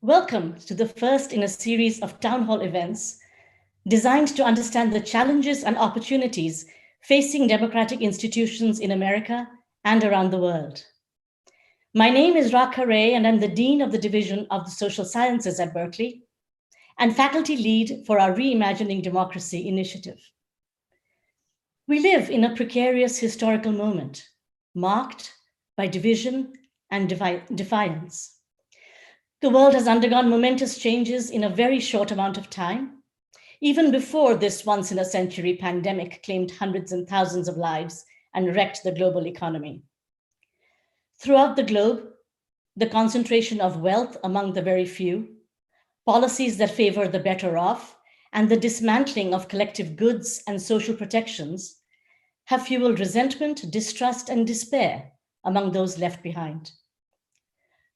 Welcome to the first in a series of Townhall events designed to understand the challenges and opportunities facing democratic institutions in America and around the world. My name is Raka Ray, and I'm the Dean of the Division of the Social Sciences at Berkeley and faculty lead for our Reimagining Democracy initiative. We live in a precarious historical moment marked by division and defiance. The world has undergone momentous changes in a very short amount of time, even before this once-in-a-century pandemic claimed hundreds and thousands of lives and wrecked the global economy. Throughout the globe, the concentration of wealth among the very few, policies that favor the better off, and the dismantling of collective goods and social protections have fueled resentment, distrust, and despair among those left behind.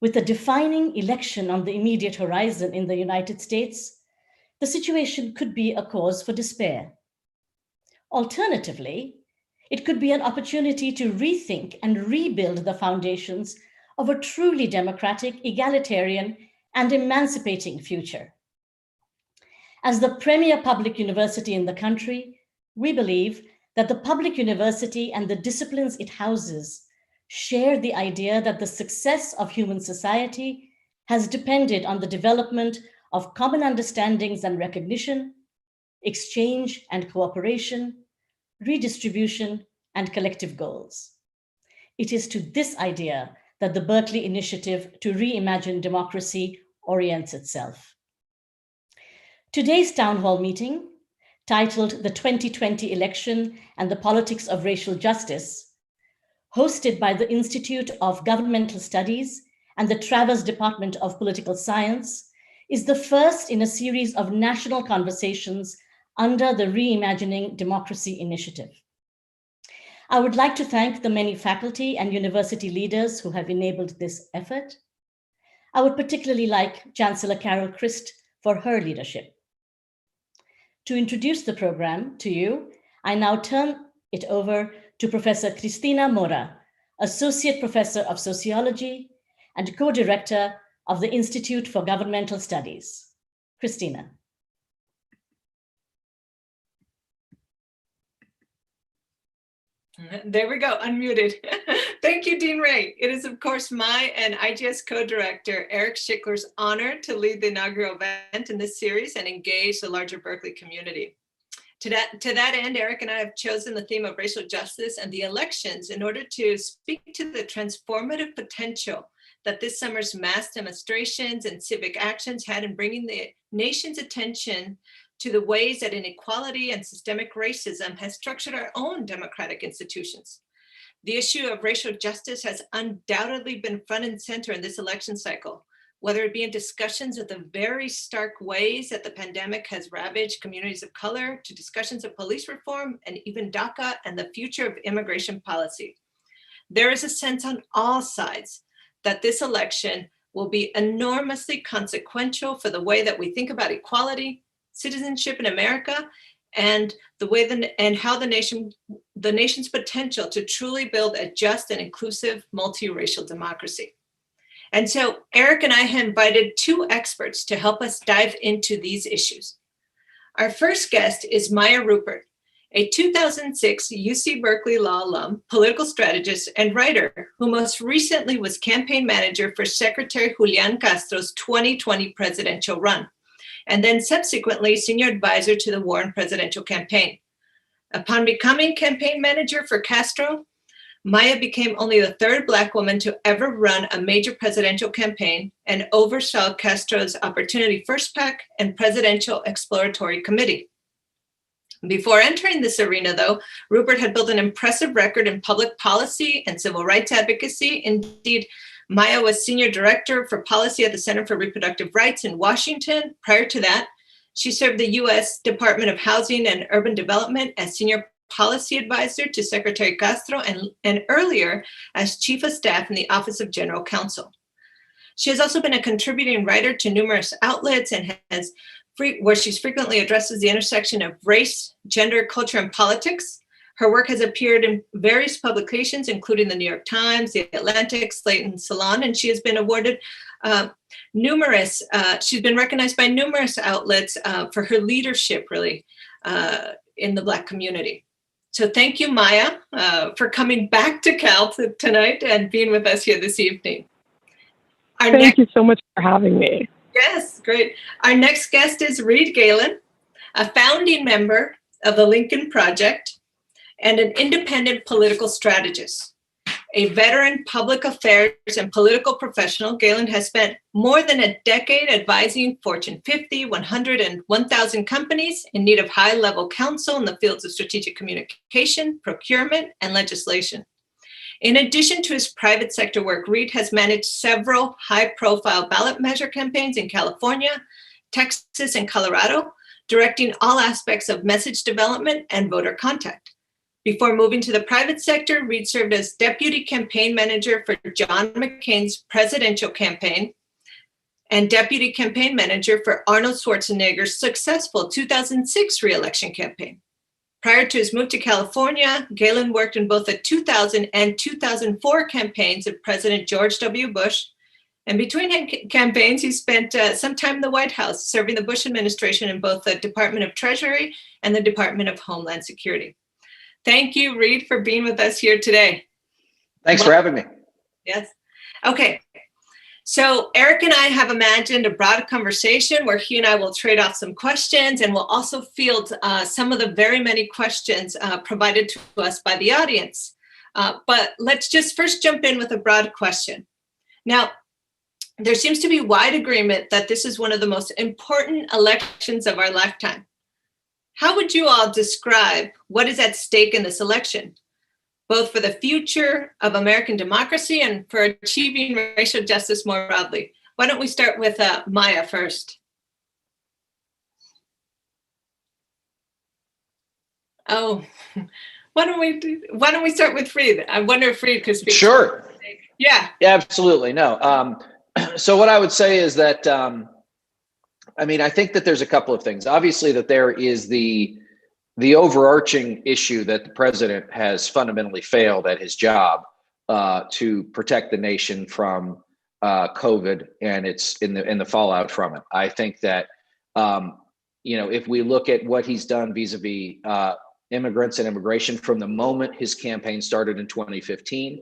With a defining election on the immediate horizon in the United States, the situation could be a cause for despair. Alternatively, it could be an opportunity to rethink and rebuild the foundations of a truly democratic, egalitarian, and emancipating future. As the premier public university in the country, we believe that the public university and the disciplines it houses share the idea that the success of human society has depended on the development of common understandings and recognition, exchange and cooperation, redistribution, and collective goals. It is to this idea that the Berkeley Initiative to Reimagine Democracy orients itself. Today's town hall meeting, titled The 2020 Election and the Politics of Racial Justice, hosted by the Institute of Governmental Studies and the Travers Department of Political Science, is the first in a series of national conversations under the Reimagining Democracy initiative. I would like to thank the many faculty and university leaders who have enabled this effort. I would particularly like Chancellor Carol Christ for her leadership. To introduce the program to you, I now turn it over to Professor Cristina Mora, Associate Professor of Sociology and Co-Director of the Institute for Governmental Studies. Cristina. There we go, unmuted. Thank you, Dean Ray. It is, of course, my and IGS co-director Eric Schickler's honor to lead the inaugural event in this series and engage the larger Berkeley community. To that end, Eric and I have chosen the theme of racial justice and the elections in order to speak to the transformative potential that this summer's mass demonstrations and civic actions had in bringing the nation's attention to the ways that inequality and systemic racism has structured our own democratic institutions. The issue of racial justice has undoubtedly been front and center in this election cycle, whether it be in discussions of the very stark ways that the pandemic has ravaged communities of color, to discussions of police reform, and even DACA and the future of immigration policy. There is a sense on all sides that this election will be enormously consequential for the way that we think about equality, citizenship in America, and the way how the nation's potential to truly build a just and inclusive multiracial democracy. And so Eric and I have invited two experts to help us dive into these issues. Our first guest is Rupert, a 2006 UC Berkeley law alum, political strategist, and writer who most recently was campaign manager for Secretary Julian Castro's 2020 presidential run, and then subsequently senior advisor to the Warren presidential campaign. Upon becoming campaign manager for Castro, Maya became only the third Black woman to ever run a major presidential campaign and oversaw Castro's Opportunity First PAC and Presidential Exploratory Committee. Before entering this arena, though, Rupert had built an impressive record in public policy and civil rights advocacy. Indeed, Maya was senior director for policy at the Center for Reproductive Rights in Washington. Prior to that, she served the U.S. Department of Housing and Urban Development as senior policy advisor to Secretary Castro, and earlier as chief of staff in the Office of General Counsel. She has also been a contributing writer to numerous outlets and where she frequently addresses the intersection of race, gender, culture, and politics. Her work has appeared in various publications, including the New York Times, The Atlantic, Slate, and Salon, and she has been awarded she's been recognized by numerous outlets for her leadership, really, in the Black community. So thank you, Maya, for coming back to Cal tonight and being with us here this evening. Thank you so much for having me. Yes, great. Our next guest is Reed Galen, a founding member of the Lincoln Project and an independent political strategist. A veteran public affairs and political professional, Galen has spent more than a decade advising Fortune 50, 100, and 1,000 companies in need of high-level counsel in the fields of strategic communication, procurement, and legislation. In addition to his private sector work, Reed has managed several high-profile ballot measure campaigns in California, Texas, and Colorado, directing all aspects of message development and voter contact. Before moving to the private sector, Reed served as deputy campaign manager for John McCain's presidential campaign and deputy campaign manager for Arnold Schwarzenegger's successful 2006 re-election campaign. Prior to his move to California, Galen worked in both the 2000 and 2004 campaigns of President George W. Bush. And between campaigns, he spent some time in the White House, serving the Bush administration in both the Department of Treasury and the Department of Homeland Security. Thank you, Reed, for being with us here today. Thanks for having me. Yes. Okay. So Eric and I have imagined a broad conversation where he and I will trade off some questions, and we'll also field some of the very many questions provided to us by the audience. But let's just first jump in with a broad question. Now, there seems to be wide agreement that this is one of the most important elections of our lifetime. How would you all describe what is at stake in this election, both for the future of American democracy and for achieving racial justice more broadly? Why don't we start with Maya first? Oh, why don't we start with Reed? I wonder if Reed could speak. Sure. Yeah. Absolutely. No. So what I would say is that, I think that there's a couple of things. Obviously, that there is the overarching issue that the president has fundamentally failed at his job to protect the nation from COVID and its in the fallout from it. I think that if we look at what he's done vis-a-vis immigrants and immigration from the moment his campaign started in 2015,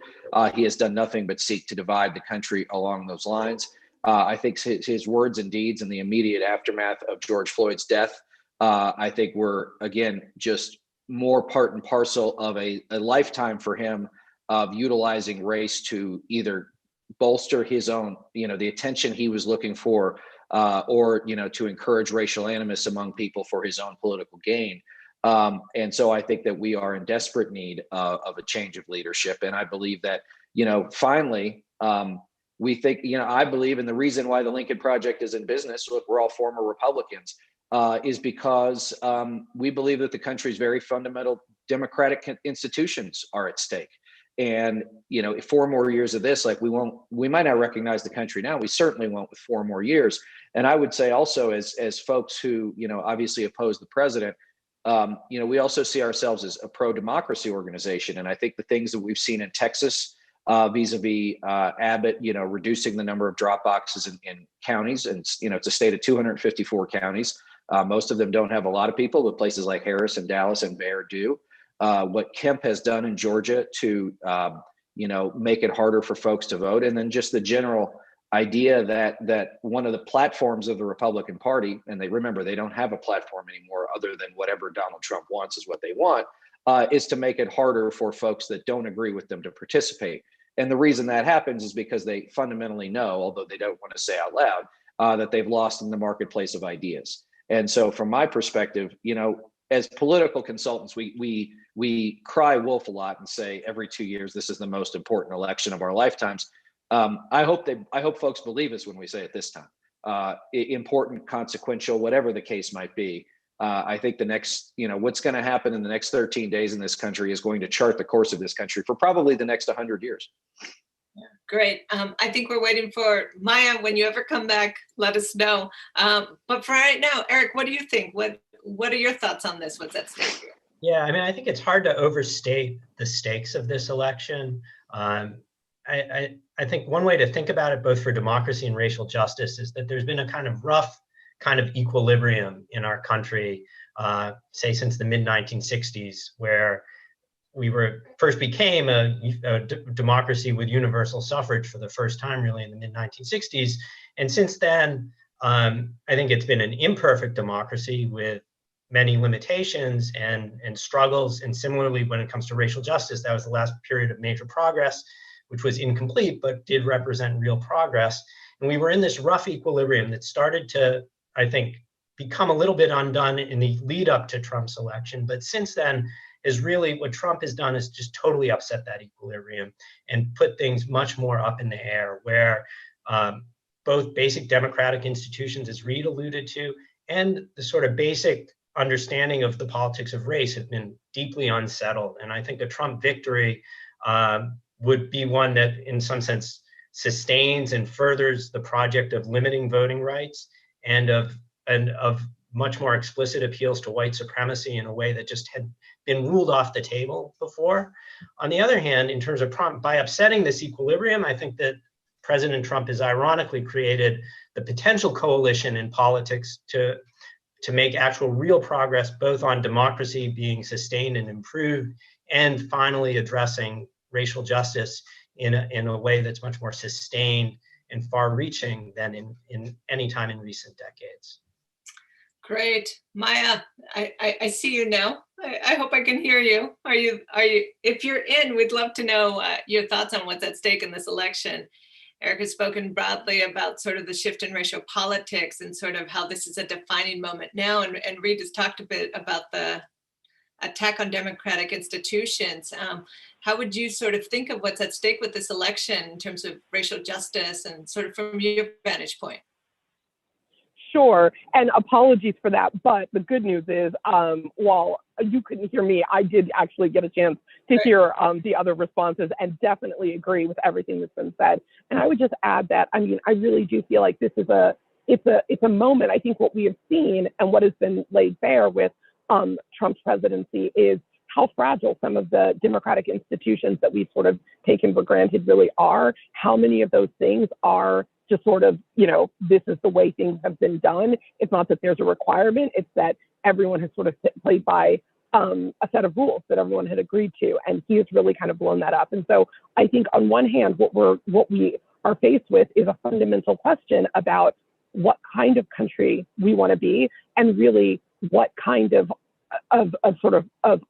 he has done nothing but seek to divide the country along those lines. I think his words and deeds in the immediate aftermath of George Floyd's death, I think were, again, just more part and parcel of a lifetime for him of utilizing race to either bolster his own, the attention he was looking for, or, to encourage racial animus among people for his own political gain. And so I think that we are in desperate need of a change of leadership. And I believe that, finally, we think, I believe, and the reason why the Lincoln Project is in business, look, we're all former Republicans, is because we believe that the country's very fundamental democratic institutions are at stake. And, 4 more years of this, we might not recognize the country now. We certainly won't with 4 more years. And I would say also as folks who, obviously oppose the president, we also see ourselves as a pro-democracy organization. And I think the things that we've seen in Texas, vis-a-vis Abbott, reducing the number of drop boxes in counties, and it's a state of 254 counties. Most of them don't have a lot of people, but places like Harris and Dallas and Bexar do. What Kemp has done in Georgia to make it harder for folks to vote, and then just the general idea that one of the platforms of the Republican Party, and they don't have a platform anymore other than whatever Donald Trump wants is what they want, is to make it harder for folks that don't agree with them to participate. And the reason that happens is because they fundamentally know, although they don't want to say out loud, that they've lost in the marketplace of ideas. And so from my perspective, as political consultants, we cry wolf a lot and say every 2 years, this is the most important election of our lifetimes. I hope folks believe us when we say it this time. Important, consequential, whatever the case might be. I think the next, what's going to happen in the next 13 days in this country is going to chart the course of this country for probably the next 100 years. Great. I think we're waiting for Maya. When you ever come back, let us know. But for right now, Eric, what do you think? What are your thoughts on this? What's at stake here? Yeah, I mean, I think it's hard to overstate the stakes of this election. I think one way to think about it, both for democracy and racial justice, is that there's been a kind of rough kind of equilibrium in our country, say since the mid-1960s, where we first became a democracy with universal suffrage for the first time, really in the mid-1960s. And since then, I think it's been an imperfect democracy with many limitations and struggles. And similarly, when it comes to racial justice, that was the last period of major progress, which was incomplete, but did represent real progress. And we were in this rough equilibrium that started to, I think, become a little bit undone in the lead up to Trump's election. But since then, is really what Trump has done is just totally upset that equilibrium and put things much more up in the air, where both basic democratic institutions, as Reed alluded to, and the sort of basic understanding of the politics of race have been deeply unsettled. And I think a Trump victory would be one that in some sense sustains and furthers the project of limiting voting rights and of much more explicit appeals to white supremacy in a way that just had been ruled off the table before. On the other hand, in terms of Trump, by upsetting this equilibrium, I think that President Trump has ironically created the potential coalition in politics to make actual real progress, both on democracy being sustained and improved, and finally addressing racial justice in a way that's much more sustained and far-reaching than in any time in recent decades. Great. Maya, I see you now. I hope I can hear you. Are you, if you're in, we'd love to know your thoughts on what's at stake in this election. Eric has spoken broadly about sort of the shift in racial politics and sort of how this is a defining moment now. And Reed has talked a bit about the attack on democratic institutions. How would you sort of think of what's at stake with this election in terms of racial justice and sort of from your vantage point? Sure, and apologies for that, but the good news is, while you couldn't hear me, I did actually get a chance to hear the other responses and definitely agree with everything that's been said. And I would just add that, I mean, I really do feel like this is it's a moment. I think what we have seen and what has been laid bare with Trump's presidency is how fragile some of the democratic institutions that we've sort of taken for granted really are. How many of those things are just sort of, this is the way things have been done. It's not that there's a requirement, it's that everyone has sort of played by a set of rules that everyone had agreed to. And he has really kind of blown that up. And so I think on one hand, what we are faced with is a fundamental question about what kind of country we want to be, and really what kind of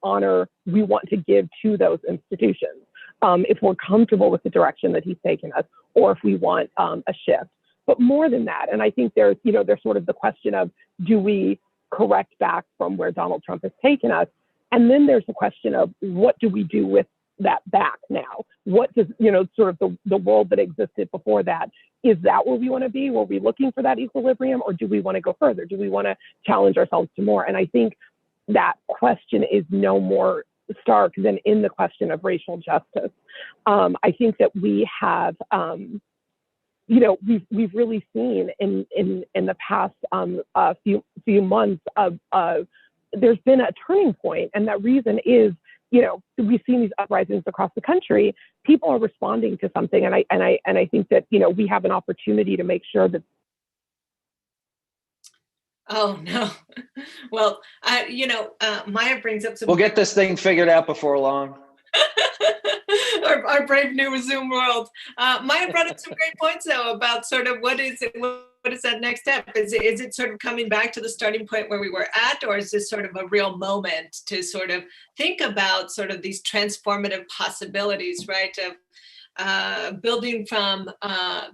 honor we want to give to those institutions. If we're comfortable with the direction that he's taken us, or if we want a shift. But more than that, and I think there's sort of the question of, do we correct back from where Donald Trump has taken us? And then there's the question of, what do we do with that back now? What does, sort of the world that existed before that, is that where we want to be? Were we looking for that equilibrium, or do we want to go further? Do we want to challenge ourselves to more? And I think that question is no more stark than in the question of racial justice. I think that we have, we've really seen in the past few months of there's been a turning point, and that reason is, we've seen these uprisings across the country. People are responding to something, and I think that we have an opportunity to make sure that. Oh no! Well, Maya brings up some. We'll get this thing figured out before long. our brave new Zoom world. Maya brought up some great points though about sort of what is that next step? Is it sort of coming back to the starting point where we were at, or is this sort of a real moment to sort of think about sort of these transformative possibilities, right? Of building from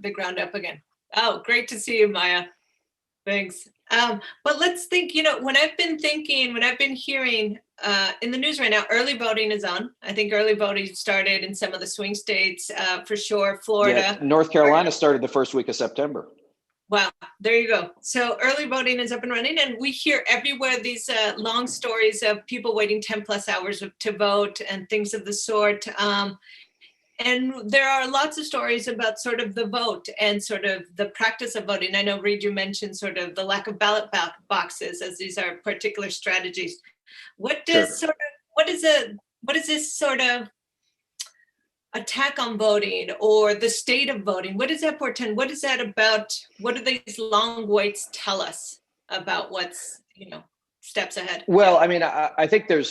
the ground up again. Oh, great to see you, Maya. Thanks. But let's think, when I've been hearing in the news right now, early voting is on. I think early voting started in some of the swing states, for sure. Florida. Yeah, North Carolina started the first week of September. Wow, there you go. So early voting is up and running, and we hear everywhere these long stories of people waiting 10 plus hours to vote and things of the sort. And there are lots of stories about sort of the vote and sort of the practice of voting. I know, Reed, you mentioned sort of the lack of ballot boxes, as these are particular strategies. What does sort of what is this sort of attack on voting or the state of voting? What does that portend? What is that about? What do these long waits tell us about what's, steps ahead? Well, I mean, I think I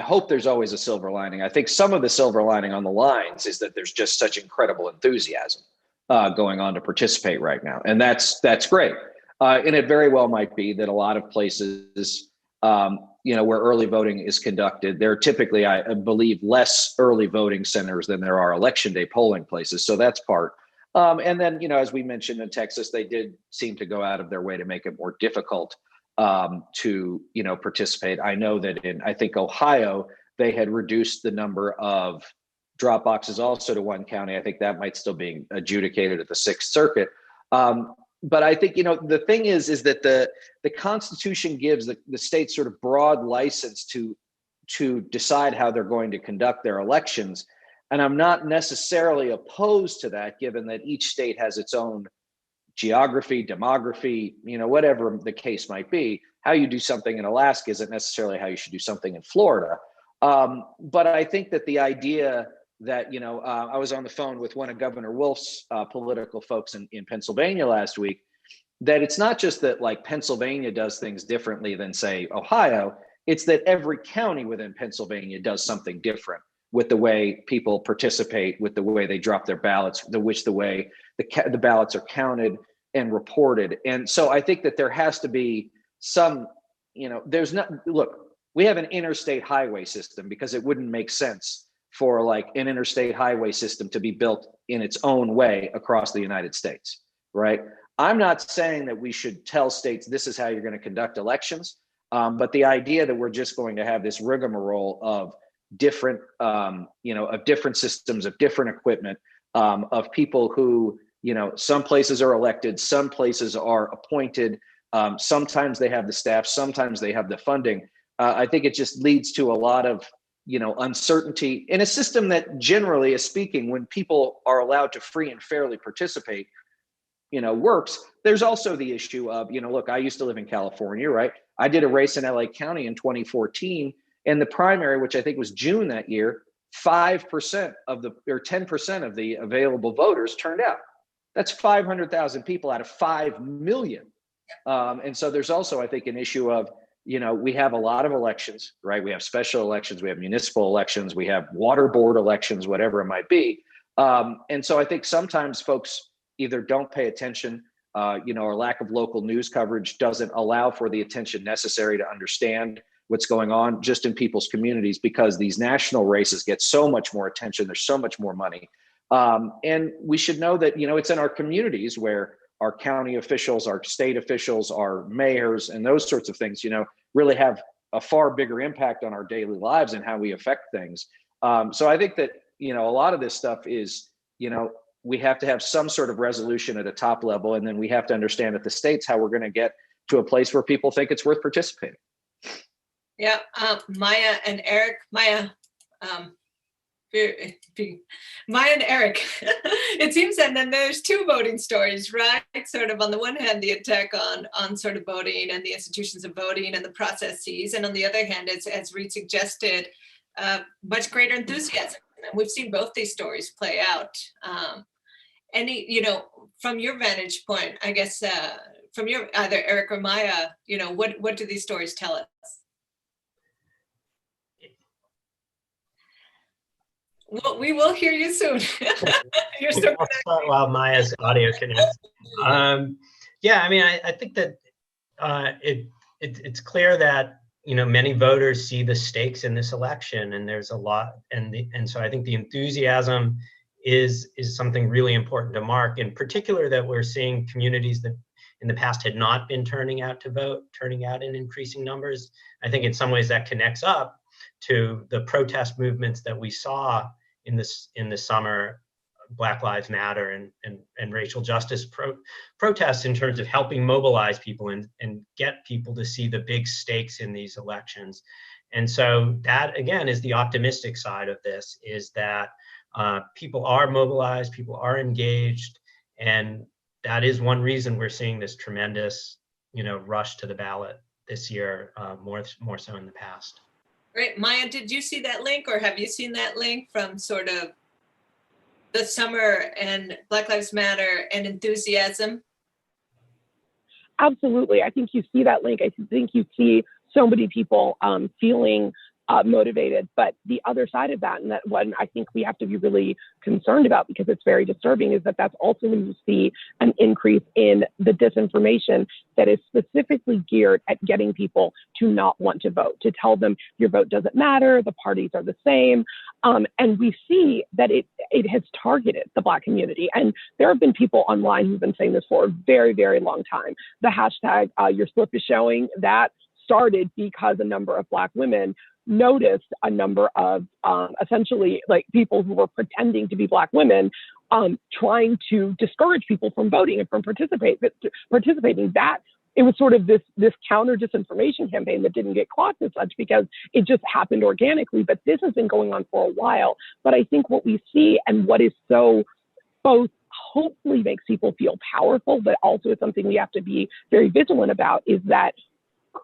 hope there's always a silver lining. I think some of the silver lining on the lines is that there's just such incredible enthusiasm going on to participate right now. And that's great. And it very well might be that a lot of places, where early voting is conducted, there are typically, I believe, less early voting centers than there are election day polling places. So that's part. And then, as we mentioned in Texas, they did seem to go out of their way to make it more difficult to, participate. I know that I think Ohio, they had reduced the number of drop boxes also to one county. I think that might still be adjudicated at the Sixth Circuit. But I think, the thing is that the Constitution gives the states sort of broad license to decide how they're going to conduct their elections. And I'm not necessarily opposed to that, given that each state has its own geography, demography, whatever the case might be. How you do something in Alaska isn't necessarily how you should do something in Florida. But I think that the idea that, I was on the phone with one of Governor Wolf's political folks in Pennsylvania last week, that it's not just that like Pennsylvania does things differently than say Ohio, it's that every county within Pennsylvania does something different with the way people participate, with the way they drop their ballots, the way the ballots are counted and reported. And so I think that there has to be some, we have an interstate highway system because it wouldn't make sense for like an interstate highway system to be built in its own way across the United States, right? I'm not saying that we should tell states this is how you're going to conduct elections, but the idea that we're just going to have this rigmarole of different, of different systems, of different equipment, of people who, some places are elected, some places are appointed, sometimes they have the staff, sometimes they have the funding. I think it just leads to a lot of, uncertainty in a system that, generally speaking, when people are allowed to free and fairly participate, works. There's also the issue of, look, I used to live in California, right? I did a race in LA County in 2014, and the primary, which I think was June that year, 5% of 10% of the available voters turned out. That's 500,000 people out of 5 million. And so there's also, I think, an issue of, we have a lot of elections, right? We have special elections, we have municipal elections, we have water board elections, whatever it might be. And so I think sometimes folks either don't pay attention, or lack of local news coverage doesn't allow for the attention necessary to understand what's going on just in people's communities, because these national races get so much more attention. There's so much more money. And we should know that, it's in our communities where our county officials, our state officials, our mayors, and those sorts of things, really have a far bigger impact on our daily lives and how we affect things. So I think that, a lot of this stuff is, we have to have some sort of resolution at a top level, and then we have to understand at the states how we're going to get to a place where people think it's worth participating. Yeah, Maya and Eric, Maya and Eric, it seems that then there's two voting stories, right? Sort of on the one hand, the attack on sort of voting and the institutions of voting and the processes. And on the other hand, as Reed suggested, much greater enthusiasm. And we've seen both these stories play out. From your vantage point, I guess, from your, either Eric or Maya, what do these stories tell us? Well, we will hear you soon. You're still while Maya's audio connects. I think that it's clear that many voters see the stakes in this election, and there's a lot, and so I think the enthusiasm is something really important to mark. In particular, that we're seeing communities that in the past had not been turning out to vote, turning out in increasing numbers. I think in some ways that connects up to the protest movements that we saw in the summer, Black Lives Matter and racial justice protests, in terms of helping mobilize people and get people to see the big stakes in these elections. And so that, again, is the optimistic side of this, is that people are mobilized, people are engaged, and that is one reason we're seeing this tremendous, rush to the ballot this year, more so in the past. Great. Maya, did you see that link, or have you seen that link from sort of the summer and Black Lives Matter and enthusiasm? Absolutely. I think you see that link. I think you see so many people feeling motivated. But the other side of that, and that one I think we have to be really concerned about because it's very disturbing, is that that's also when you see an increase in the disinformation that is specifically geared at getting people to not want to vote, to tell them your vote doesn't matter, the parties are the same. And we see that it has targeted the Black community. And there have been people online who've been saying this for a very, very long time. The hashtag your slip is showing, that started because a number of Black women noticed a number of essentially like people who were pretending to be Black women trying to discourage people from voting and from participating. That it was sort of this counter disinformation campaign that didn't get caught as such because it just happened organically. But this has been going on for a while. But I think what we see and what is so both hopefully makes people feel powerful, but also is something we have to be very vigilant about, is that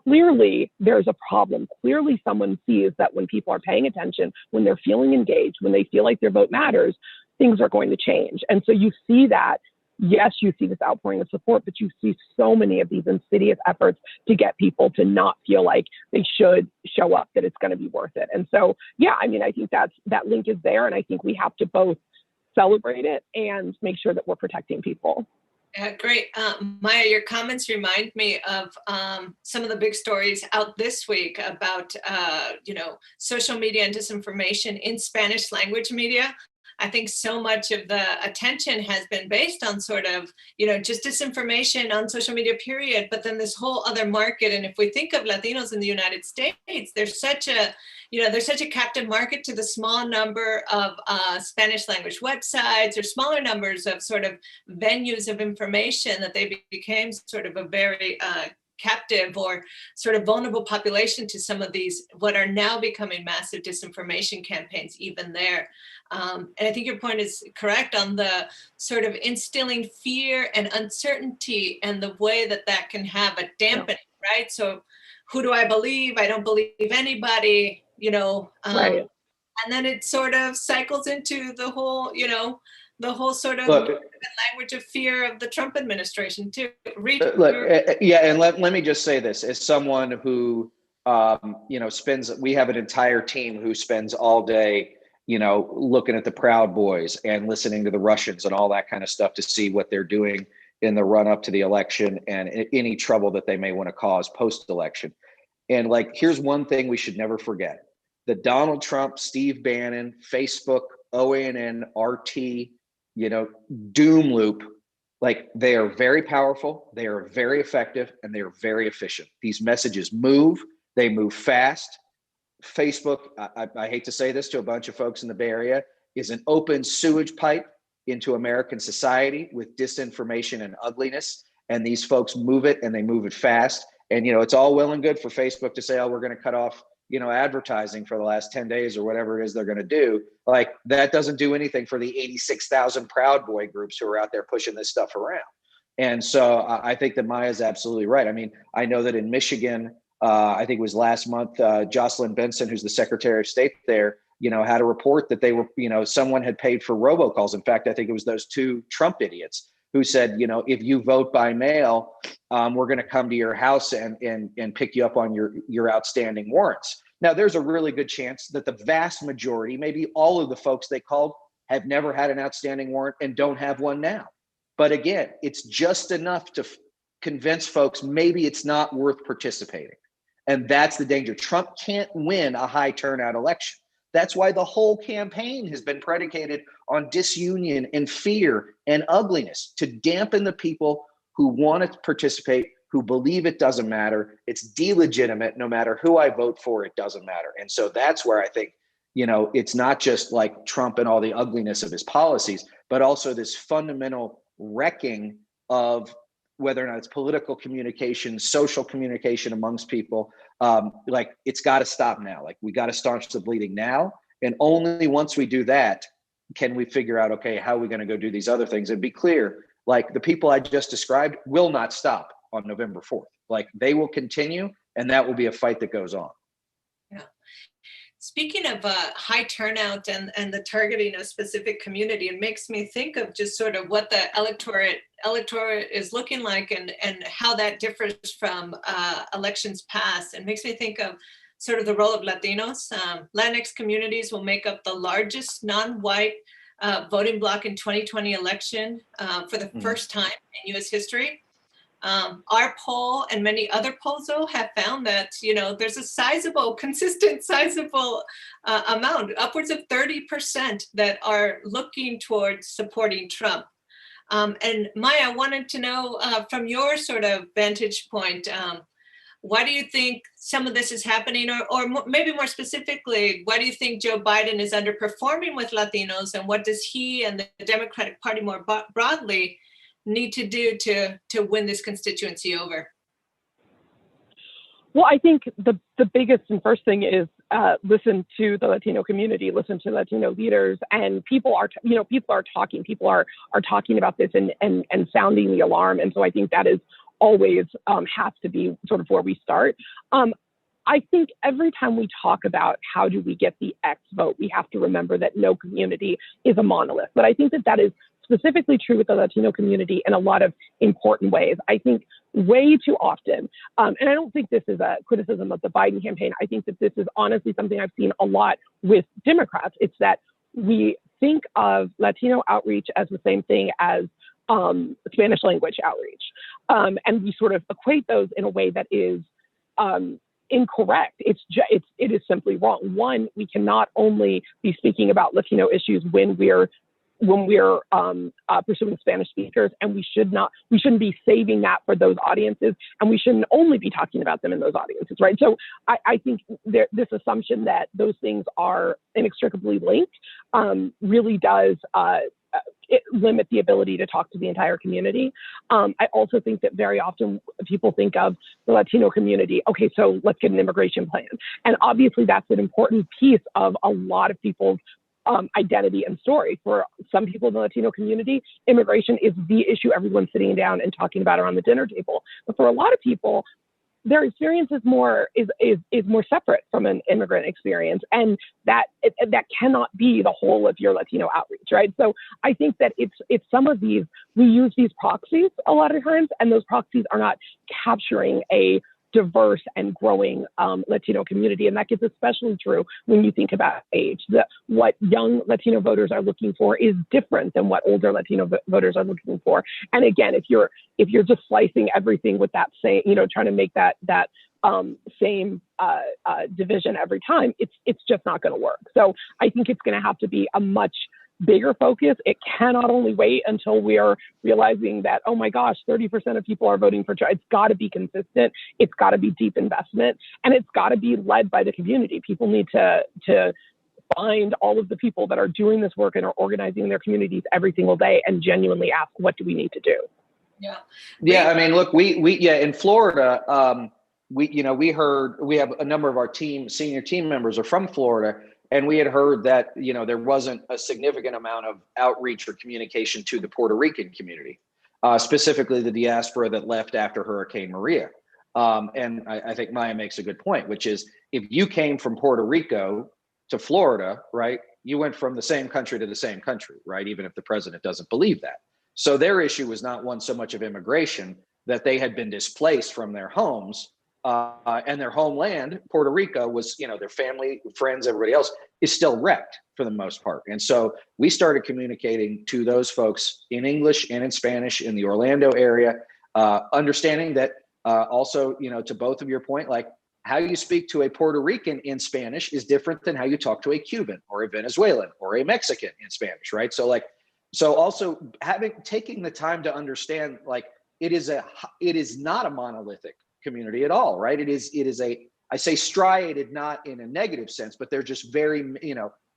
clearly there's a problem. Clearly someone sees that when people are paying attention, when they're feeling engaged, when they feel like their vote matters, things are going to change. And so you see that, yes, you see this outpouring of support, but you see so many of these insidious efforts to get people to not feel like they should show up, that it's going to be worth it. And so, yeah, I mean, I think that link is there. And I think we have to both celebrate it and make sure that we're protecting people. Great. Maya, your comments remind me of some of the big stories out this week about, social media and disinformation in Spanish language media. I think so much of the attention has been based on sort of, just disinformation on social media, period. But then this whole other market. And if we think of Latinos in the United States, there's such a captive market to the small number of Spanish language websites or smaller numbers of sort of venues of information that they became sort of a very captive or sort of vulnerable population to some of these, what are now becoming massive disinformation campaigns even there. And I think your point is correct on the sort of instilling fear and uncertainty and the way that can have a dampening, right? So who do I believe? I don't believe anybody, Right. And then it sort of cycles into the whole sort of language of fear of the Trump administration too. And let me just say this, as someone who, we have an entire team who spends all day, looking at the Proud Boys and listening to the Russians and all that kind of stuff to see what they're doing in the run up to the election and any trouble that they may want to cause post-election. And here's one thing we should never forget: the Donald Trump, Steve Bannon, Facebook, OANN, RT, doom loop, they are very powerful, they are very effective, and they are very efficient. These messages move, they move fast. Facebook, I hate to say this to a bunch of folks in the Bay Area, is an open sewage pipe into American society with disinformation and ugliness. And these folks move it, and they move it fast. And, it's all well and good for Facebook to say, oh, we're going to cut off, advertising for the last 10 days or whatever it is they're going to do. That doesn't do anything for the 86,000 Proud Boy groups who are out there pushing this stuff around. And so I think that Maya's absolutely right. I mean, I know that in Michigan, I think it was last month, Jocelyn Benson, who's the Secretary of State there, had a report that they were, someone had paid for robocalls. In fact, I think it was those two Trump idiots who said, if you vote by mail, we're going to come to your house and pick you up on your outstanding warrants. Now, there's a really good chance that the vast majority, maybe all of the folks they called, have never had an outstanding warrant and don't have one now. But again, it's just enough to convince folks maybe it's not worth participating. And that's the danger. Trump can't win a high turnout election. That's why the whole campaign has been predicated on disunion and fear and ugliness, to dampen the people who want to participate, who believe it doesn't matter. It's delegitimate. No matter who I vote for, it doesn't matter. And so that's where I think, it's not just like Trump and all the ugliness of his policies, but also this fundamental wrecking of whether or not it's political communication, social communication amongst people. It's got to stop now. We got to staunch the bleeding now. And only once we do that, can we figure out, okay, how are we going to go do these other things? And be clear, the people I just described will not stop on November 4th. They will continue. And that will be a fight that goes on. Yeah. Speaking of high turnout and the targeting of specific community, it makes me think of just sort of what the electorate is looking like and how that differs from elections past. It makes me think of sort of the role of Latinos. Latinx communities will make up the largest non-white voting bloc in 2020 election for the first time in US history. Our poll and many other polls, though, have found that, there's a consistent sizable amount, upwards of 30% that are looking towards supporting Trump. And Maya, I wanted to know from your sort of vantage point, why do you think some of this is happening? Or maybe more specifically, why do you think Joe Biden is underperforming with Latinos? And what does he and the Democratic Party more broadly need to do to win this constituency over? Well, I think the biggest and first thing is listen to the Latino community, listen to Latino leaders, and people are talking about this and sounding the alarm. And so I think that is always has to be sort of where we start. I think every time we talk about how do we get the X vote, we have to remember that no community is a monolith. But I think that is specifically true with the Latino community in a lot of important ways. I think way too often, and I don't think this is a criticism of the Biden campaign, I think that this is honestly something I've seen a lot with Democrats. It's that we think of Latino outreach as the same thing as Spanish language outreach. And we sort of equate those in a way that is incorrect. It is simply wrong. One, we cannot only be speaking about Latino issues when we're pursuing Spanish speakers, and we shouldn't be saving that for those audiences, and we shouldn't only be talking about them in those audiences, right? So I think this assumption that those things are inextricably linked really does limit the ability to talk to the entire community. I also think that very often people think of the Latino community, okay, so let's get an immigration plan. And obviously that's an important piece of a lot of people's identity and story. For some people in the Latino community, immigration is the issue everyone's sitting down and talking about around the dinner table. But for a lot of people, their experience is more separate from an immigrant experience, and that cannot be the whole of your Latino outreach, right? So I think that it's some of these, we use these proxies a lot of times, and those proxies are not capturing a diverse and growing Latino community. And that gets especially true when you think about age. What young Latino voters are looking for is different than what older Latino voters are looking for. And again, if you're just slicing everything with that same, trying to make that same division every time, it's just not going to work. So I think it's going to have to be a much bigger focus. It cannot only wait until we are realizing that, oh my gosh, 30% of people are voting for Trump. It's got to be consistent. It's got to be deep investment, and it's got to be led by the community. People need to find all of the people that are doing this work and are organizing their communities every single day and genuinely ask, what do we need to do? Yeah. I mean, look, we in Florida, we heard, we have a number of our senior team members are from Florida. And we had heard that, there wasn't a significant amount of outreach or communication to the Puerto Rican community, specifically the diaspora that left after Hurricane Maria. And I think Maya makes a good point, which is if you came from Puerto Rico to Florida, right, you went from the same country to the same country, right, even if the president doesn't believe that. So their issue was not one so much of immigration, that they had been displaced from their homes. And their homeland, Puerto Rico, was, their family, friends, everybody else is still wrecked for the most part. And so we started communicating to those folks in English and in Spanish in the Orlando area, understanding that also, to both of your point, like how you speak to a Puerto Rican in Spanish is different than how you talk to a Cuban or a Venezuelan or a Mexican in Spanish, right? So also taking the time to understand, like, it is not a monolithic community at all, right? It is I say striated not in a negative sense, but they're just very,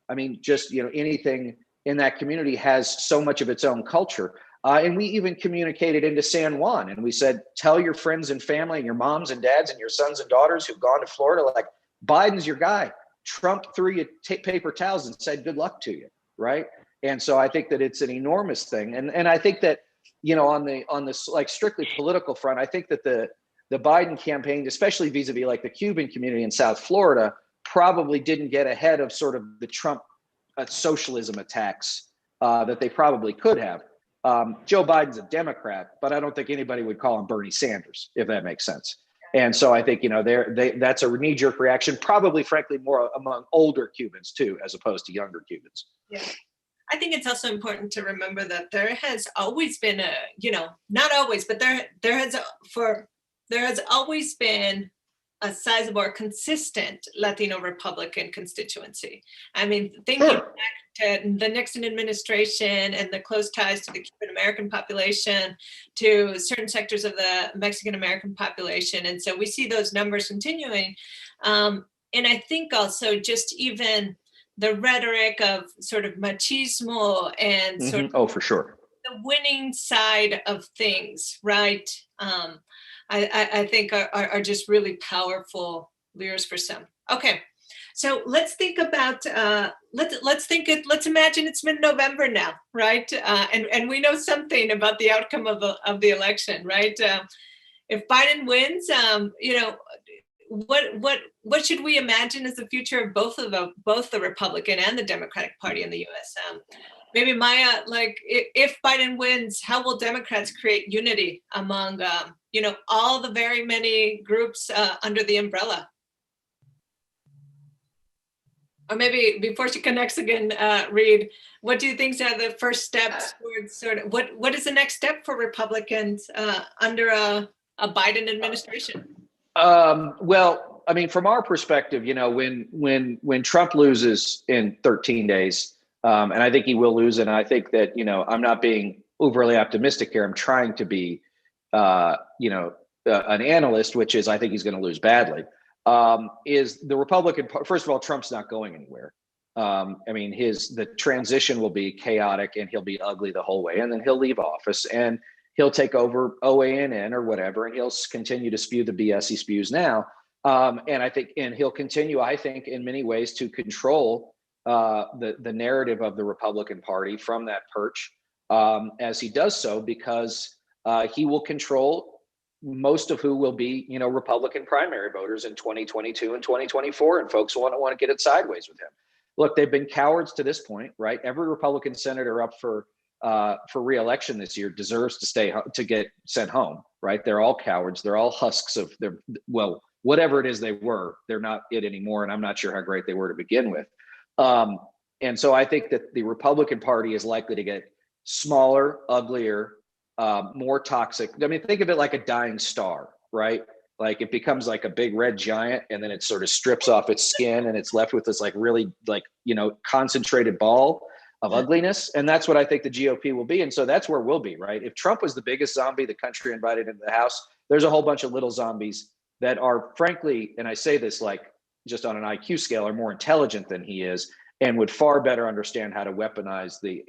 anything in that community has so much of its own culture. And we even communicated into San Juan, and we said, tell your friends and family and your moms and dads and your sons and daughters who've gone to Florida, like, Biden's your guy. Trump threw you paper towels and said, good luck to you, right? And so I think that it's an enormous thing. And I think that, on this like strictly political front, I think that the Biden campaign, especially vis-a-vis like the Cuban community in South Florida, probably didn't get ahead of sort of the Trump socialism attacks that they probably could have. Joe Biden's a Democrat, but I don't think anybody would call him Bernie Sanders, if that makes sense. And so I think, that's a knee-jerk reaction, probably, frankly, more among older Cubans, too, as opposed to younger Cubans. Yeah. I think it's also important to remember that there has always been not always, but there has always been a sizable or consistent Latino Republican constituency. I mean, thinking back to the Nixon administration and the close ties to the Cuban American population, to certain sectors of the Mexican American population. And so we see those numbers continuing. And I think also just even the rhetoric of sort of machismo and sort of for sure, the winning side of things, right? I think are just really powerful lures for some. Okay, so let's think about let's imagine it's mid-November now, right? And we know something about the outcome of the election, right? If Biden wins, what should we imagine as the future of both the Republican and the Democratic Party in the U.S.? Maybe Maya, if Biden wins, how will Democrats create unity among all the very many groups under the umbrella? Or maybe before she connects again, Reed, what do you think are the first steps towards sort of what is the next step for Republicans under a Biden administration? Well, I mean, from our perspective, when Trump loses in 13 days, and I think he will lose, and I think that, I'm not being overly optimistic here. I'm trying to be, an analyst, which is I think he's going to lose badly. Is the Republican Party, first of all, Trump's not going anywhere. I mean, the transition will be chaotic and he'll be ugly the whole way, and then he'll leave office and he'll take over OANN or whatever, and he'll continue to spew the BS he spews now. And he'll continue, I think, in many ways to control the narrative of the Republican Party from that perch as he does so, because he will control most of who will be, Republican primary voters in 2022 and 2024, and folks want to get it sideways with him. Look, they've been cowards to this point, right? Every Republican senator up for re-election this year deserves to get sent home, right? They're all cowards. They're all husks of whatever it is they were. They're not it anymore, and I'm not sure how great they were to begin with. And so I think that the Republican Party is likely to get smaller, uglier, more toxic. I mean, think of it like a dying star, right? Like it becomes like a big red giant, and then it sort of strips off its skin, and it's left with this really concentrated ball of ugliness. And that's what I think the GOP will be. And so that's where we'll be, right? If Trump was the biggest zombie the country invited into the House, there's a whole bunch of little zombies that are, frankly, and I say this just on an IQ scale, are more intelligent than he is, and would far better understand how to weaponize the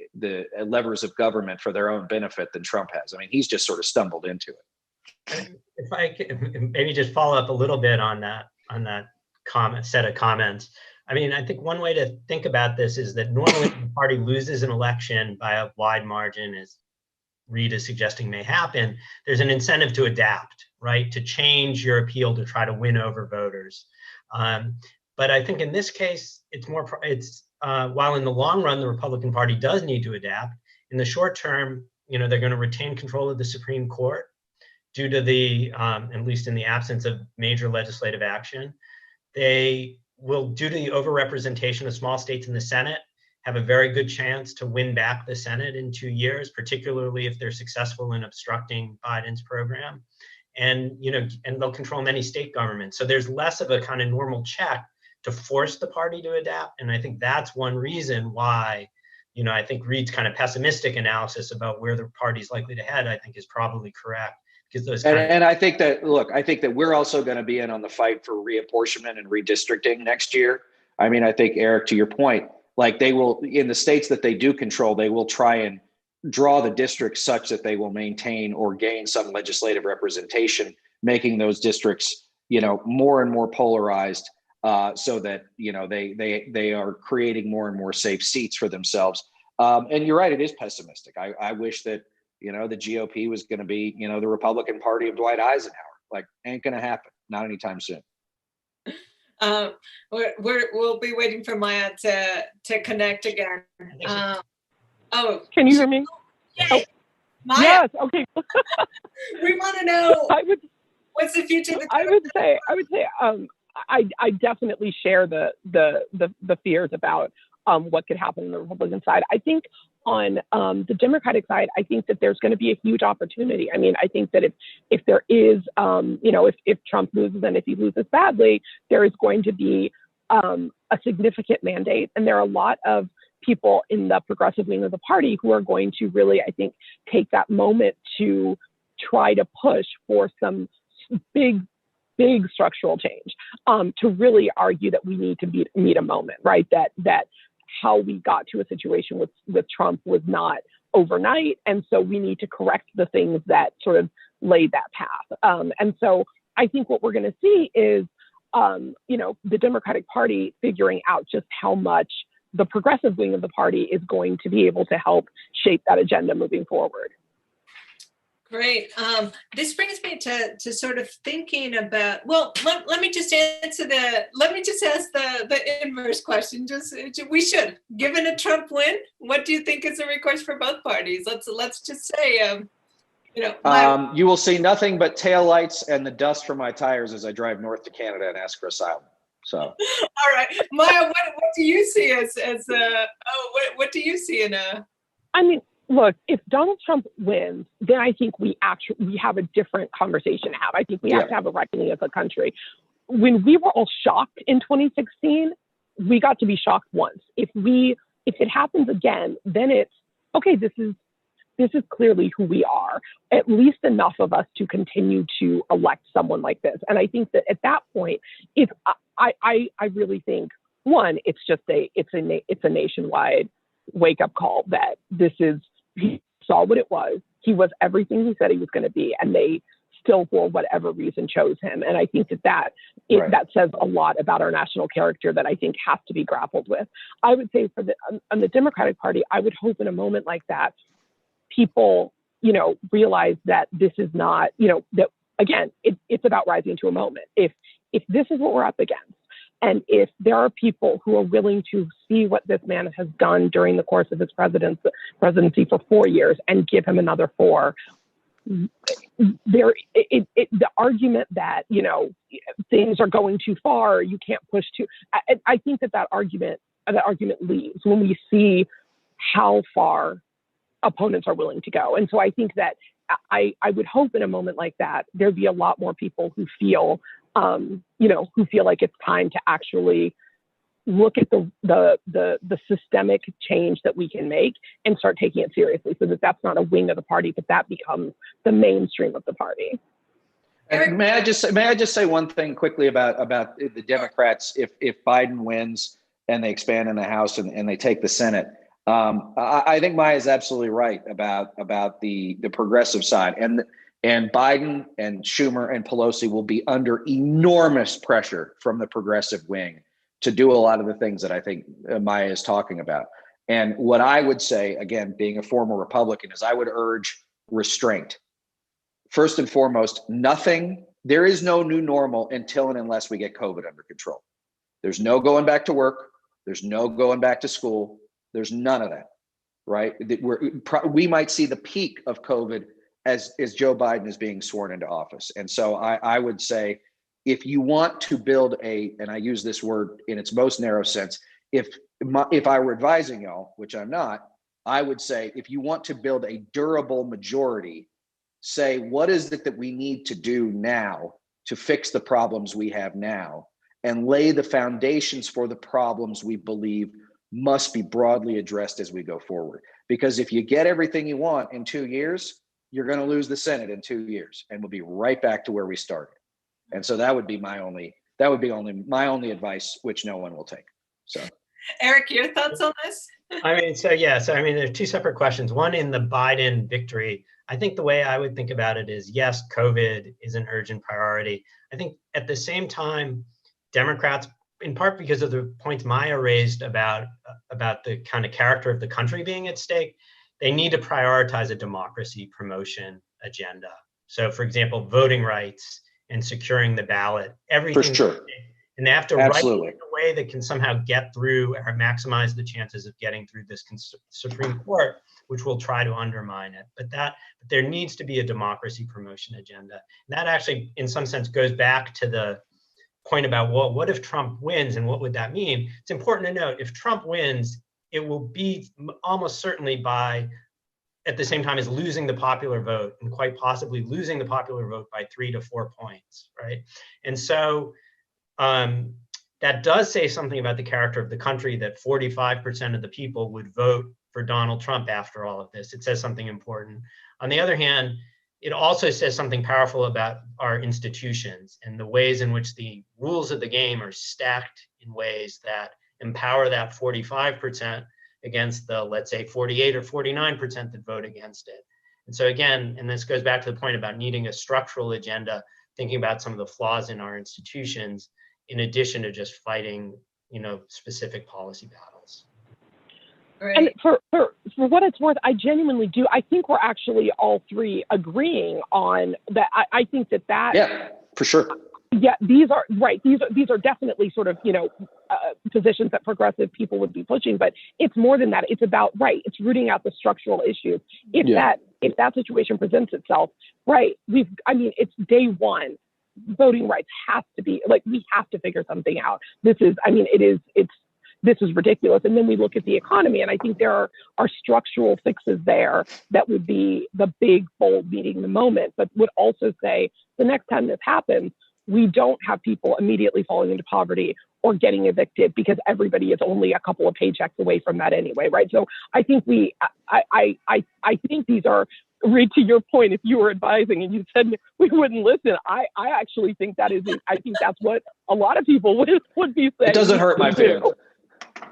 levers of government for their own benefit than Trump has. I mean, he's just sort of stumbled into it. If I could maybe just follow up a little bit on that set of comments. I mean, I think one way to think about this is that normally the party loses an election by a wide margin, as Reed is suggesting may happen. There's an incentive to adapt, right? To change your appeal to try to win over voters. But I think in this case, while in the long run, the Republican Party does need to adapt. In the short term, they're going to retain control of the Supreme Court due to at least in the absence of major legislative action. They will, due to the overrepresentation of small states in the Senate, have a very good chance to win back the Senate in 2 years, particularly if they're successful in obstructing Biden's program. And they'll control many state governments. So there's less of a kind of normal check to force the party to adapt. And I think that's one reason why, I think Reed's kind of pessimistic analysis about where the party's likely to head, I think is probably correct. Because I think that we're also going to be in on the fight for reapportionment and redistricting next year. I mean, I think, Eric, to your point, they will, in the states that they do control, they will try and draw the districts such that they will maintain or gain some legislative representation, making those districts, more and more polarized, so that they are creating more and more safe seats for themselves. And you're right, it is pessimistic. I wish that the GOP was going to be the Republican Party of Dwight Eisenhower, Like, ain't gonna happen. Not anytime soon. We'll be waiting for Maya to connect again. Oh, Can you hear me? Yay. Oh. Maya, Yes. Okay. we want to know I would. what's the future of the I would say. I definitely share the fears about what could happen on the Republican side. I think on the Democratic side, I think that there's going to be a huge opportunity. I mean, I think that if there is, if Trump loses and if he loses badly, there is going to be a significant mandate, and there are a lot of people in the progressive wing of the party who are going to really, I think, take that moment to try to push for some big structural change, to really argue that we need to meet a moment, right? That how we got to a situation with Trump was not overnight, and so we need to correct the things that sort of laid that path. And so I think what we're going to see is, the Democratic Party figuring out just how much the progressive wing of the party is going to be able to help shape that agenda moving forward. Great. This brings me to sort of thinking about, well, let me just ask the inverse question. We should, given a Trump win, what do you think is the recourse for both parties? Let's just say, you will see nothing but taillights and the dust from my tires as I drive north to Canada and ask for asylum. So. All right, Maya, what do you see what do you see in a? I mean, look, if Donald Trump wins, then I think we have a different conversation to have. I think we have to have a reckoning as a country. When we were all shocked in 2016, we got to be shocked once. If it happens again, then it's okay. This is clearly who we are. At least enough of us to continue to elect someone like this. And I think that at that point, I really think, one, it's a nationwide wake up call that he saw what it was. He was everything he said he was going to be, and they still, for whatever reason, chose him. And I think that says a lot about our national character that I think has to be grappled with. I would say on the Democratic Party, I would hope in a moment like that, people, realize that this is not, that again, it's about rising to a moment. If this is what we're up against, and if there are people who are willing to see what this man has done during the course of his presidency for 4 years and give him another 4, the argument that, things are going too far, you can't push too, I think that argument leaves when we see how far opponents are willing to go. And so I think that I would hope in a moment like that, there'd be a lot more people who feel, who feel like it's time to actually look at the systemic change that we can make and start taking it seriously, so that that's not a wing of the party, but that becomes the mainstream of the party. And may I just say one thing quickly about the Democrats? If Biden wins and they expand in the House and they take the Senate, I think Maya is absolutely right about the progressive side, and Biden and Schumer and Pelosi will be under enormous pressure from the progressive wing to do a lot of the things that I think Maya is talking about. And what I would say, again, being a former Republican, is I would urge restraint. First and foremost, there is no new normal until and unless we get COVID under control. There's no going back to work. There's no going back to school. There's none of that, right? We might see the peak of COVID as Joe Biden is being sworn into office. And so I would say, if you want to build and I use this word in its most narrow sense, if I were advising y'all, which I'm not, I would say, if you want to build a durable majority, say, what is it that we need to do now to fix the problems we have now, and lay the foundations for the problems we believe must be broadly addressed as we go forward. Because if you get everything you want in 2 years, you're going to lose the Senate in 2 years, and we'll be right back to where we started. And so that would be my only advice, which no one will take. So, Eric, your thoughts on this? there are two separate questions. One, in the Biden victory, I think the way I would think about it is, yes, COVID is an urgent priority. I think at the same time, Democrats, in part because of the points Maya raised about the kind of character of the country being at stake, they need to prioritize a democracy promotion agenda. So, for example, voting rights and securing the ballot. For Everything. sure. And they have to write it Absolutely. in a way that can somehow get through or maximize the chances of getting through this Supreme Court, which will try to undermine it. But there needs to be a democracy promotion agenda. And that actually, in some sense, goes back to the point about, well, what if Trump wins and what would that mean? It's important to note, if Trump wins, it will be almost certainly by, at the same time as losing the popular vote, and quite possibly losing the popular vote by 3 to 4 points, right? And so that does say something about the character of the country, that 45% of the people would vote for Donald Trump after all of this. It says something important. On the other hand, it also says something powerful about our institutions and the ways in which the rules of the game are stacked in ways that empower that 45% against the, let's say, 48 or 49% that vote against it. And so again, and this goes back to the point about needing a structural agenda, thinking about some of the flaws in our institutions, in addition to just fighting, specific policy battles. Right. And for what it's worth, I genuinely do. I think we're actually all three agreeing on that. I think that. Yeah, for sure. Yeah, these are right. These are definitely sort of positions that progressive people would be pushing. But it's more than that. It's about It's rooting out the structural issues. If that situation presents itself, it's day one. Voting rights has to be we have to figure something out. This is ridiculous. And then we look at the economy, and I think there are structural fixes there that would be the big, bold meeting the moment, but would also say the next time this happens, we don't have people immediately falling into poverty or getting evicted because everybody is only a couple of paychecks away from that anyway, right? So I think I think these are, Reed, to your point, if you were advising and you said we wouldn't listen, I actually think that is, I think that's what a lot of people would be saying. It doesn't hurt my feelings.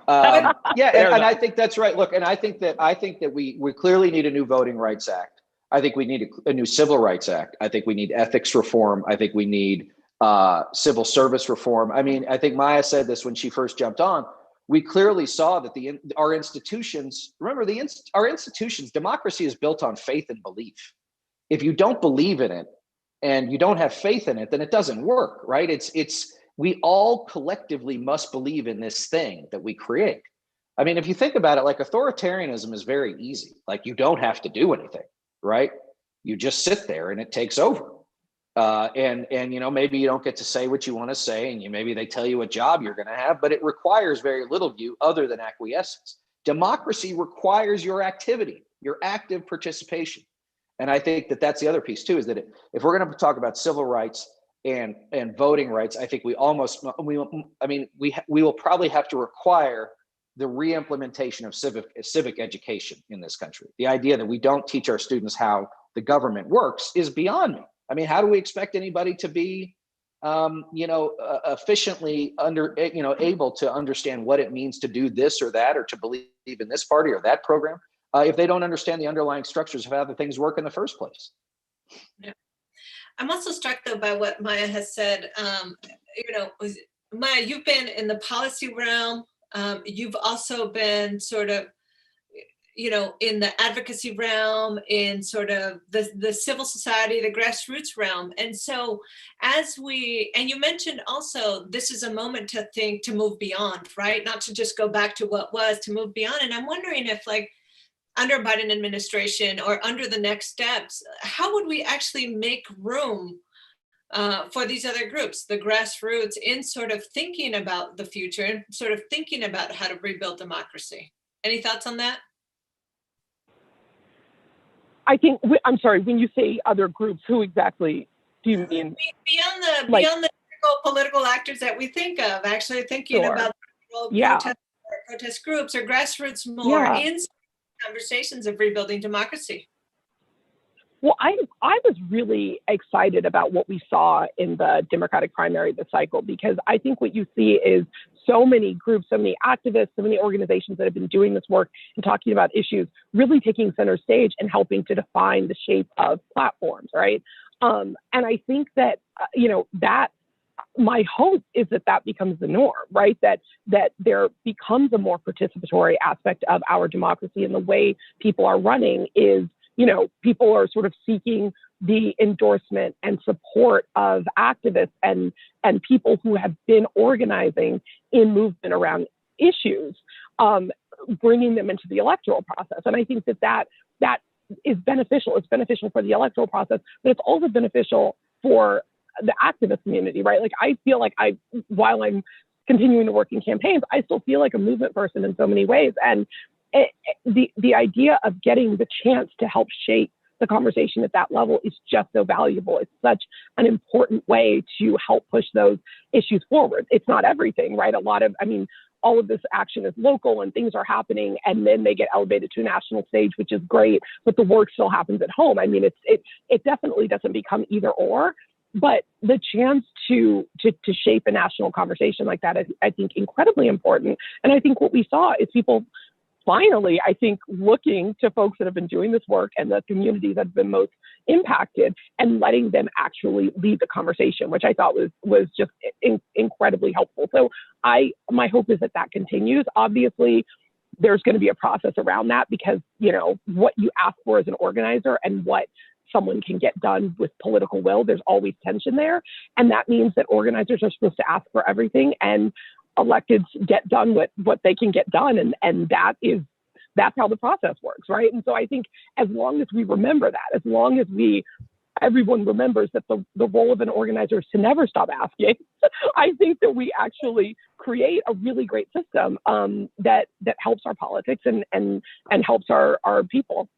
And I think that's right. Look, and I think that we clearly need a new Voting Rights Act. I think we need a new Civil Rights Act. I think we need ethics reform. I think we need civil service reform. I mean, I think Maya said this when she first jumped on. We clearly saw that our institutions, our institutions, democracy is built on faith and belief. If you don't believe in it and you don't have faith in it, then it doesn't work, right? We all collectively must believe in this thing that we create. I mean, if you think about it, authoritarianism is very easy. You don't have to do anything, right? You just sit there and it takes over. And maybe you don't get to say what you want to say, and maybe they tell you what job you're going to have, but it requires very little of you other than acquiescence. Democracy requires your activity, your active participation. And I think that that's the other piece too, is that if we're going to talk about civil rights and voting rights, I think we will probably have to require the re-implementation of civic education in this country. The idea that we don't teach our students how the government works is beyond me. I mean, how do we expect anybody to be, efficiently able to understand what it means to do this or that, or to believe in this party or that program, if they don't understand the underlying structures of how the things work in the first place? Yeah. I'm also struck though by what Maya has said. Maya, you've been in the policy realm. You've also been sort of, in the advocacy realm, in sort of the civil society, the grassroots realm. And so and you mentioned also, this is a moment to think, to move beyond, right? Not to just go back to what was, to move beyond. And I'm wondering if under Biden administration or under the next steps, how would we actually make room for these other groups, the grassroots, in sort of thinking about the future and sort of thinking about how to rebuild democracy? Any thoughts on that? I think, I'm sorry, when you say other groups, who exactly do you mean? Beyond the political actors that we think of, actually thinking about protest groups or grassroots more in conversations of rebuilding democracy. Well, I was really excited about what we saw in the Democratic primary this cycle, because I think what you see is so many groups, so many activists, so many organizations that have been doing this work and talking about issues, really taking center stage and helping to define the shape of platforms, right? And I think that, that my hope is that becomes the norm, right? That there becomes a more participatory aspect of our democracy, and the way people are running is people are sort of seeking the endorsement and support of activists and people who have been organizing in movement around issues, bringing them into the electoral process. And I think that is beneficial. It's beneficial for the electoral process, but it's also beneficial for the activist community, right? Like, I feel like while I'm continuing to work in campaigns, I still feel like a movement person in so many ways. And the idea of getting the chance to help shape the conversation at that level is just so valuable. It's such an important way to help push those issues forward. It's not everything, right? All of this action is local and things are happening, and then they get elevated to a national stage, which is great, but the work still happens at home. It definitely doesn't become either or, but the chance to shape a national conversation like that is, I think, incredibly important. And I think what we saw is people finally, I think, looking to folks that have been doing this work and the communities that have been most impacted and letting them actually lead the conversation, which I thought was just incredibly helpful. So my hope is that continues. Obviously, there's going to be a process around that because, what you ask for as an organizer and what someone can get done with political will, there's always tension there. And that means that organizers are supposed to ask for everything, and electeds get done what they can get done. And that's how the process works, right? And so I think as long as we remember that, as long as everyone remembers that the role of an organizer is to never stop asking, I think that we actually create a really great system that helps our politics and helps our people.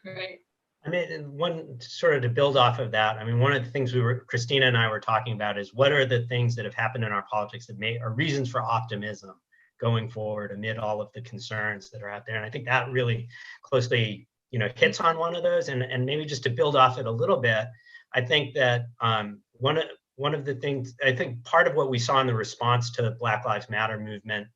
Right. One sort of to build off of that, one of the things Cristina and I were talking about is what are the things that have happened in our politics that are reasons for optimism going forward amid all of the concerns that are out there. And I think that really closely, hits on one of those. And maybe just to build off it a little bit, I think that one of the things, I think part of what we saw in the response to the Black Lives Matter movement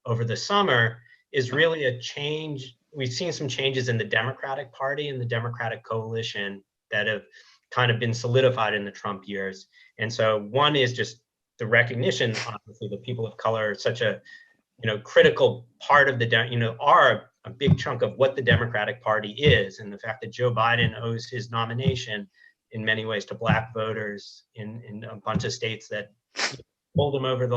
over the summer is really a change. We've seen some changes in the Democratic Party and the Democratic coalition that have kind of been solidified in the Trump years. And so one is just the recognition, obviously, that people of color are such a, critical part of are a big chunk of what the Democratic Party is. And the fact that Joe Biden owes his nomination in many ways to Black voters in a bunch of states that pulled him over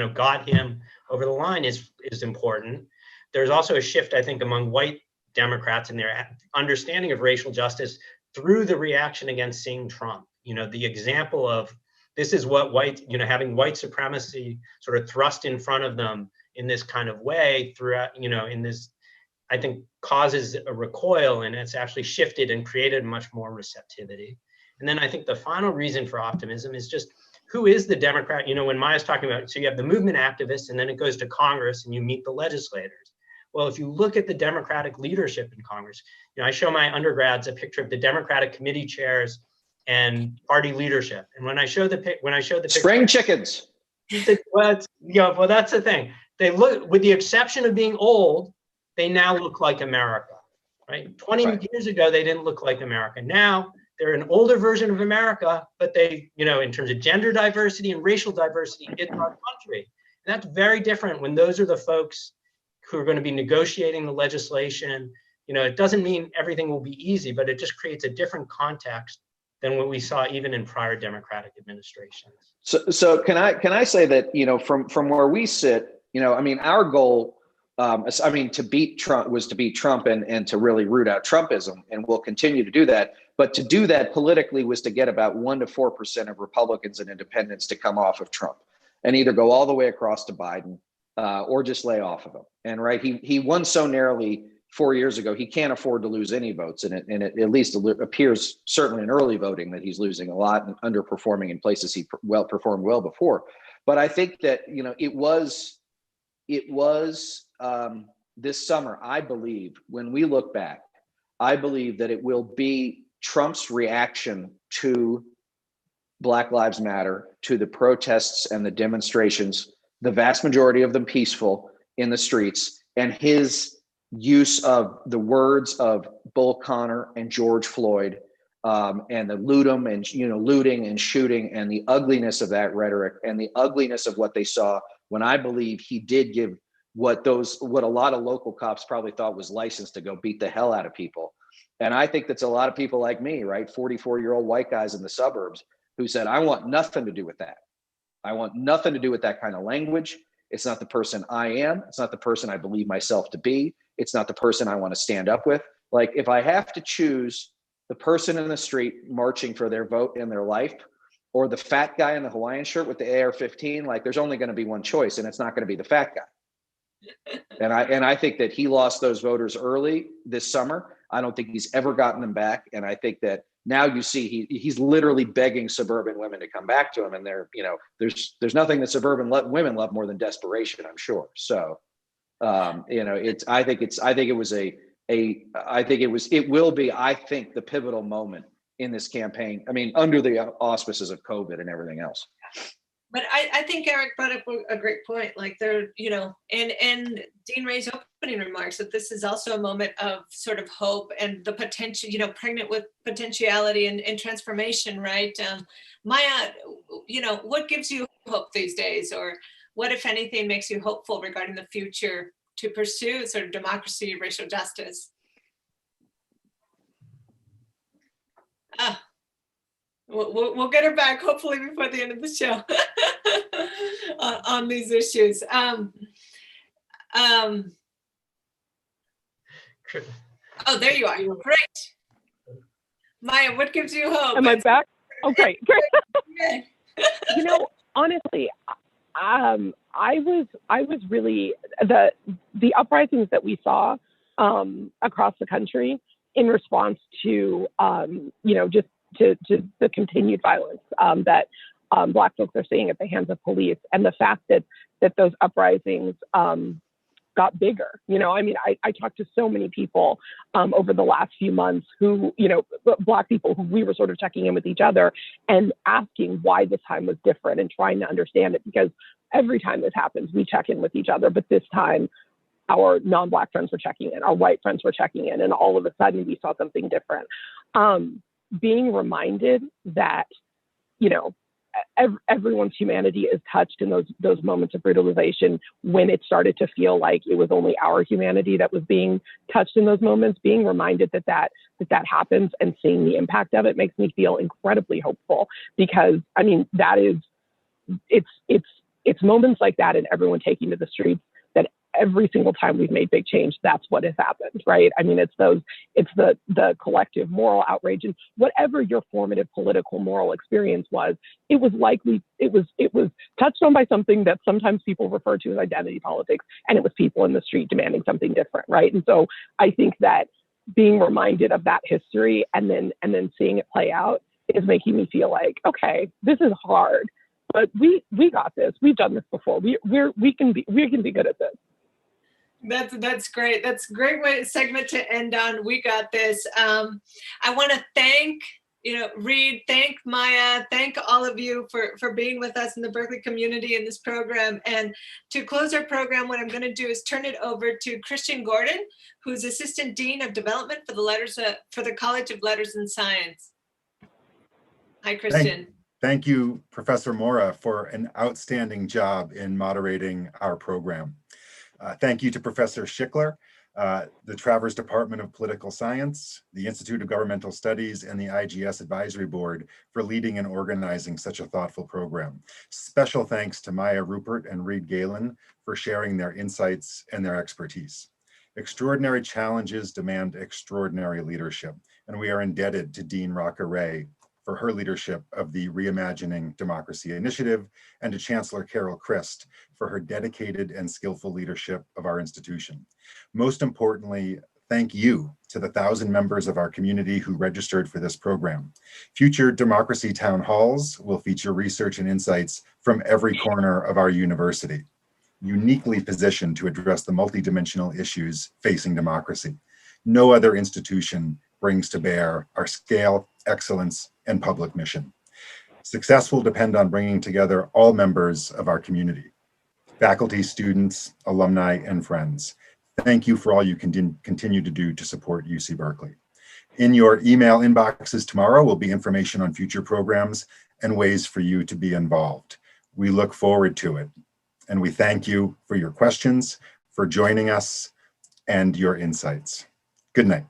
got him over the line is important. There's also a shift, I think, among white Democrats in their understanding of racial justice through the reaction against seeing Trump. The example of this is what having white supremacy sort of thrust in front of them in this kind of way throughout, in this, I think, causes a recoil, and it's actually shifted and created much more receptivity. And then I think the final reason for optimism is just who is the Democrat? When Maya's talking about, so you have the movement activists, and then it goes to Congress and you meet the legislators. Well, if you look at the Democratic leadership in Congress, I show my undergrads a picture of the Democratic committee chairs and party leadership. And when I show the picture, spring chickens. Well, that's the thing. They look, with the exception of being old, they now look like America, right? 20 years ago, they didn't look like America. Now they're an older version of America, but they, in terms of gender diversity and racial diversity, it's our country. And that's very different when those are the folks who are going to be negotiating the legislation. It doesn't mean everything will be easy, but it just creates a different context than what we saw even in prior Democratic administrations. So can I say that, from where we sit, our goal, to beat Trump was to beat Trump and to really root out Trumpism, and we'll continue to do that. But to do that politically was to get about 1% to 4% of Republicans and independents to come off of Trump and either go all the way across to Biden or just lay off of him. And he won so narrowly 4 years ago, he can't afford to lose any votes. And it at least appears, certainly in early voting, that he's losing a lot and underperforming in places he performed well before. But I think that, it was this summer, I believe, when we look back, I believe that it will be Trump's reaction to Black Lives Matter, to the protests and the demonstrations, the vast majority of them peaceful in the streets, and his use of the words of Bull Connor and George Floyd, and the looting and shooting, and the ugliness of that rhetoric and the ugliness of what they saw, when I believe he did give what a lot of local cops probably thought was license to go beat the hell out of people. And I think that's a lot of people like me, right? 44-year-old white guys in the suburbs who said, I want nothing to do with that. I want nothing to do with that kind of language. It's not the person I am. It's not the person I believe myself to be. It's not the person I want to stand up with. Like, if I have to choose the person in the street marching for their vote in their life, or the fat guy in the Hawaiian shirt with the AR-15, like, there's only going to be one choice, and it's not going to be the fat guy. And I think that he lost those voters early this summer. I don't think he's ever gotten them back. And I think that now you see he's literally begging suburban women to come back to him. And there's nothing that suburban women love more than desperation, I'm sure. So, I think it will be, I think, the pivotal moment in this campaign. I mean, under the auspices of COVID and everything else. But I think Eric brought up a great point. Like, and Dean Ray's opening remarks, that this is also a moment of sort of hope and the potential, pregnant with potentiality and transformation, right? Maya, what gives you hope these days, or what, if anything, makes you hopeful regarding the future to pursue sort of democracy, racial justice? We'll get her back hopefully before the end of the show on these issues. Oh, there you are. Great. Maya, what gives you hope? Am I back? Oh, great. Honestly, I was really the uprisings that we saw across the country in response to just to the continued violence that Black folks are seeing at the hands of police, and the fact that those uprisings got bigger. I talked to so many people over the last few months who, Black people who we were sort of checking in with each other and asking why this time was different and trying to understand it, because every time this happens, we check in with each other, but this time our non-Black friends were checking in, our white friends were checking in, and all of a sudden we saw something different. Being reminded that, everyone's humanity is touched in those moments of brutalization, when it started to feel like it was only our humanity that was being touched in those moments. Being reminded that happens and seeing the impact of it makes me feel incredibly hopeful, because that is, it's moments like that and everyone taking to the streets that every single time we've made big change, that's what has happened, right? It's the collective moral outrage, and whatever your formative political moral experience was, it was touched on by something that sometimes people refer to as identity politics, and it was people in the street demanding something different, right? And so I think that being reminded of that history and then seeing it play out is making me feel like, okay, this is hard, but we got this. We've done this before. We can be good at this. That's great. That's a great segment to end on. We got this. I want to thank, Reed, thank Maya, thank all of you for being with us in the Berkeley community in this program. And to close our program, what I'm going to do is turn it over to Christian Gordon, who's Assistant Dean of Development for the College of Letters and Science. Hi, Christian. Thank you, Professor Mora, for an outstanding job in moderating our program. Thank you to Professor Schickler, the Travers Department of Political Science, the Institute of Governmental Studies, and the IGS Advisory Board for leading and organizing such a thoughtful program. Special thanks to Maya Rupert and Reed Galen for sharing their insights and their expertise. Extraordinary challenges demand extraordinary leadership, and we are indebted to Dean Rocker-Ray for her leadership of the Reimagining Democracy initiative, and to Chancellor Carol Christ for her dedicated and skillful leadership of our institution. Most importantly, thank you to the 1,000 members of our community who registered for this program. Future Democracy Town Halls will feature research and insights from every corner of our university, uniquely positioned to address the multidimensional issues facing democracy. No other institution brings to bear our scale, excellence, and public mission. Success will depend on bringing together all members of our community, faculty, students, alumni, and friends. Thank you for all you continue to do to support UC Berkeley. In your email inboxes tomorrow will be information on future programs and ways for you to be involved. We look forward to it. And we thank you for your questions, for joining us, and your insights. Good night.